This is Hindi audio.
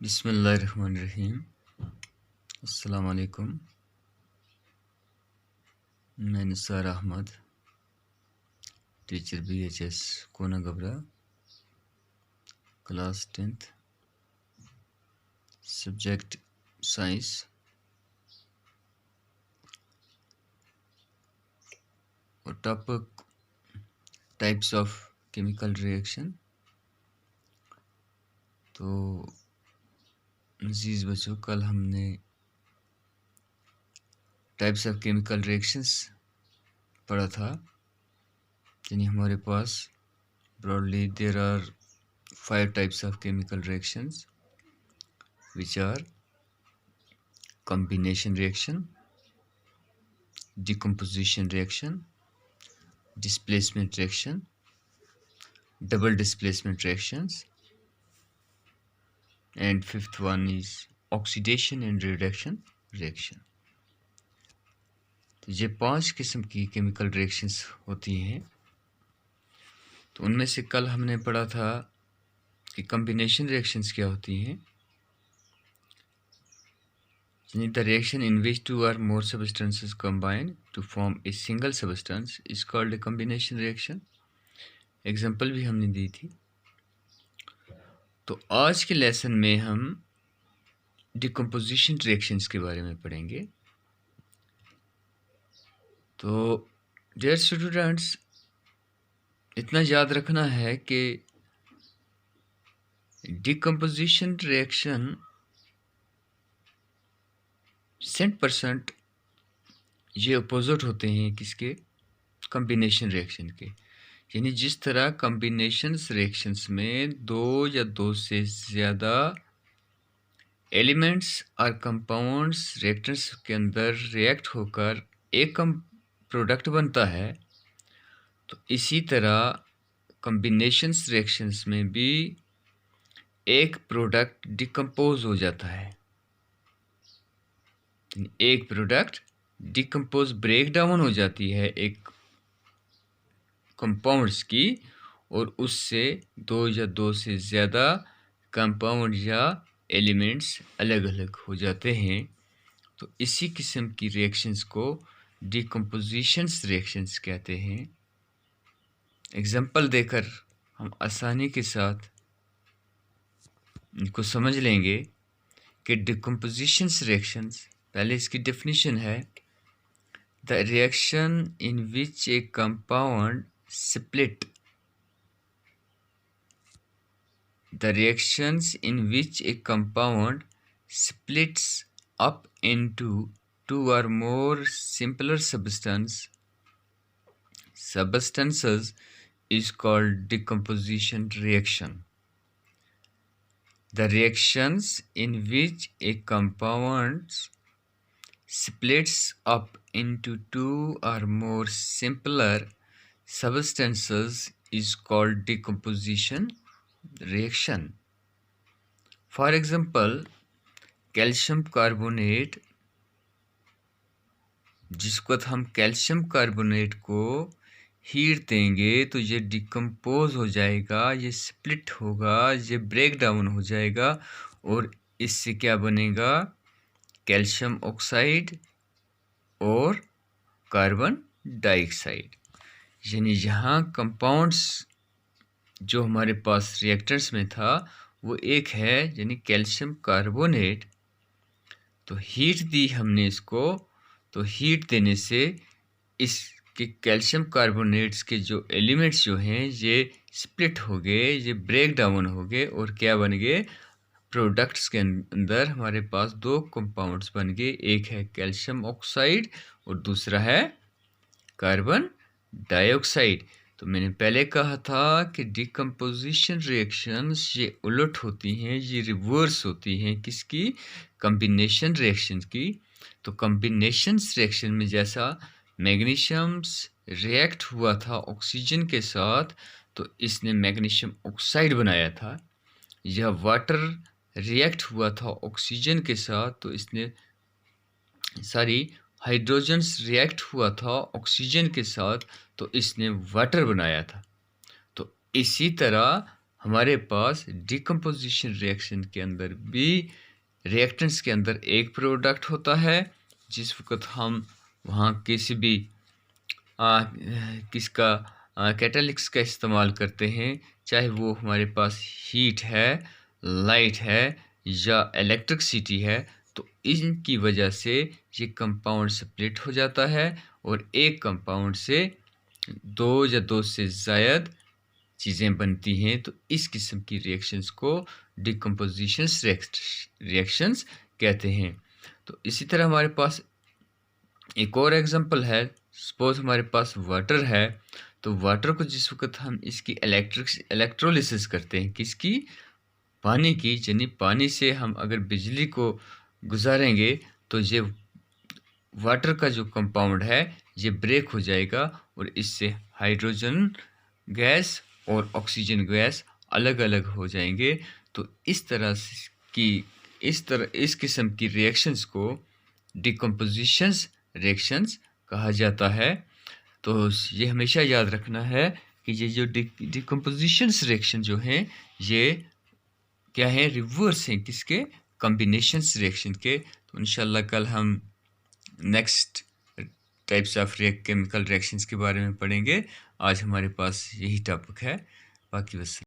बिस्मिल्लाहिर्रहमानिर्रहीम। अस्सलाम वालेकुम। मैं Nisar Ahmad, teacher BHS Konagbara, class 10th, subject science. और topic types of chemical reaction. तो अजीज़ बच्चों, कल हमने टाइप्स ऑफ केमिकल रिएक्शंस पढ़ा था। यानी हमारे पास broadly there are 5 types of chemical reactions which are combination reaction, decomposition reaction, displacement reaction, double displacement reactions, and fifth one is oxidation and reduction reaction। तो ये 5 किस्म की केमिकल रिएक्शंस होती हैं। तो उनमें से कल हमने पढ़ा था कि कॉम्बिनेशन रिएक्शंस क्या होती हैं। The reaction in which two or more substances combine to form a single substance is called a combination reaction। Example भी हमने दी थी। तो आज के लेसन में हम डिकम्पोजिशन रिएक्शंस के बारे में पढ़ेंगे। तो डियर स्टूडेंट्स, इतना याद रखना है कि डिकम्पोजिशन रिएक्शन 100% ये अपोजिट होते हैं किसके? कॉम्बिनेशन रिएक्शन के। यानी जिस तरह कॉम्बिनेशन रिएक्शंस में 2 या 2 से ज़्यादा एलिमेंट्स और कंपाउंड्स रिएक्टर्स के अंदर रिएक्ट होकर एक प्रोडक्ट बनता है, तो इसी तरह कॉम्बिनेशन रिएक्शंस में भी एक प्रोडक्ट डिकम्पोज हो जाता है। एक प्रोडक्ट डिकम्पोज ब्रेक डाउन हो जाती है एक कंपाउंड्स की, और उससे 2 या 2 से ज़्यादा कंपाउंड या एलिमेंट्स अलग अलग हो जाते हैं। तो इसी किस्म की रिएक्शंस को डिकम्पोजिशंस रिएक्शंस कहते हैं। एग्जाम्पल देकर हम आसानी के साथ इनको समझ लेंगे कि डिकम्पोजिशंस रिएक्शंस, पहले इसकी डेफिनेशन है, the reaction in which A compound split, the reactions in which a compound splits up into 2 or more simpler substances is called decomposition reaction। The reactions in which a compound splits up into 2 or more simpler substances is called decomposition reaction। For example, calcium carbonate, जिसको हम कैल्शियम कार्बोनेट को हीट देंगे तो ये डिकम्पोज हो जाएगा, ये स्प्लिट होगा, ये ब्रेक डाउन हो जाएगा, और इससे क्या बनेगा? कैल्शियम ऑक्साइड और कार्बन डाइऑक्साइड। यानी यहाँ कंपाउंड्स जो हमारे पास रिएक्टर्स में था वो एक है, यानी कैल्शियम कार्बोनेट। तो हीट दी हमने इसको, तो हीट देने से इसके कैल्शियम कार्बोनेट्स के जो एलिमेंट्स जो हैं ये स्प्लिट हो गए, ये ब्रेक डाउन हो गए, और क्या बन गए? प्रोडक्ट्स के अंदर हमारे पास 2 कंपाउंड्स बन गए, एक है कैल्शियम ऑक्साइड और दूसरा है कार्बन डाइऑक्साइड। तो मैंने पहले कहा था कि डिकम्पोजिशन रिएक्शंस ये उलट होती हैं, ये रिवर्स होती हैं किसकी? कॉम्बिनेशन रिएक्शन की। तो कॉम्बिनेशन रिएक्शन में जैसा मैग्नीशियम्स रिएक्ट हुआ था ऑक्सीजन के साथ, तो इसने मैग्नीशियम ऑक्साइड बनाया था। यह वाटर रिएक्ट हुआ था ऑक्सीजन के साथ, तो इसने हाइड्रोजन्स रिएक्ट हुआ था ऑक्सीजन के साथ, तो इसने वाटर बनाया था। तो इसी तरह हमारे पास डिकम्पोजिशन रिएक्शन के अंदर भी रिएक्टेंट्स के अंदर एक प्रोडक्ट होता है। जिस वक्त हम वहाँ किसी भी किसका कैटालिक्स का इस्तेमाल करते हैं, चाहे वो हमारे पास हीट है, लाइट है या इलेक्ट्रिसिटी है, तो इनकी वजह से ये कंपाउंड स्प्लिट हो जाता है और एक कंपाउंड से दो या दो से ज़ायद चीज़ें बनती हैं। तो इस किस्म की रिएक्शंस को डिकम्पोजिशन रिएक्शंस कहते हैं। तो इसी तरह हमारे पास एक और एग्जांपल है। सपोज हमारे पास वाटर है, तो वाटर को जिस वक्त हम इसकी इलेक्ट्रोलिसिस करते हैं, किसकी? पानी की, यानी पानी से हम अगर बिजली को गुजारेंगे तो ये वाटर का जो कंपाउंड है ये ब्रेक हो जाएगा और इससे हाइड्रोजन गैस और ऑक्सीजन गैस अलग अलग हो जाएंगे। तो इस किस्म की रिएक्शंस को डिकम्पोजिशंस रिएक्शंस कहा जाता है। तो ये हमेशा याद रखना है कि ये जो डिकम्पोजिशंस रिएक्शन जो हैं ये क्या है? रिवर्स हैं किसके? कॉम्बिनेशंस रिएक्शन के। तो इंशाल्लाह कल हम next types of chemical reactions के बारे में पढ़ेंगे। आज हमारे पास यही टॉपिक है। बाकी बस।